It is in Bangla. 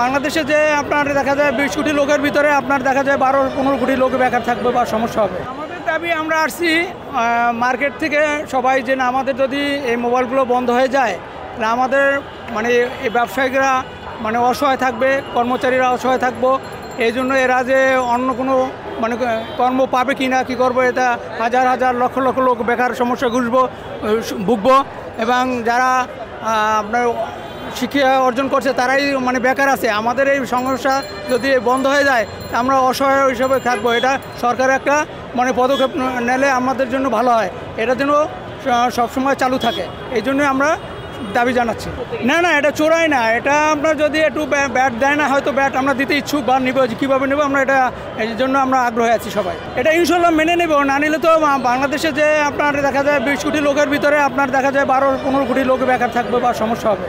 বাংলাদেশে যে আপনার দেখা যায় 20 কোটি লোকের ভিতরে আপনার দেখা যায় 12-15 কোটি লোক বেকার থাকবে বা সমস্যা হবে। আমাদের দাবি আমরা আসছি মার্কেট থেকে সবাই যে না আমাদের যদি এই মোবাইলগুলো বন্ধ হয়ে যায় তাহলে আমাদের মানে এই ব্যবসায়িকরা মানে অসহায় থাকবে, কর্মচারীরা অসহায় থাকবো। এই জন্য এরা যে অন্য কোনো মানে কর্ম পাবে কি না কী করবো, এটা হাজার হাজার লক্ষ লক্ষ লোক বেকার সমস্যা ভুগবো এবং যারা আপনার শিক্ষা অর্জন করছে তারাই মানে বেকার আছে। আমাদের এই সমস্যা যদি বন্ধ হয়ে যায় আমরা অসহায় হিসেবে থাকবো। এটা সরকার একটা মানে পদক্ষেপ নিলে আমাদের জন্য ভালো হয়, এটা যেন সবসময় চালু থাকে। এই জন্যই আমরা দাবি জানাচ্ছি। না না, এটা চোরাই না, এটা আপনার যদি একটু ব্যাট দেয় না হয়তো ব্যাট আমরা দিতে ইচ্ছুক বা নিব, কীভাবে নেব আমরা এটা এই জন্য আমরা আগ্রহে আছি সবাই। এটা ইনশাল্লাহ মেনে নেব, না নিলে তো বাংলাদেশে যে আপনার দেখা যায় 20 কোটি লোকের ভিতরে আপনার দেখা যায় 12-15 কোটি লোক বেকার থাকবে বা সমস্যা হবে।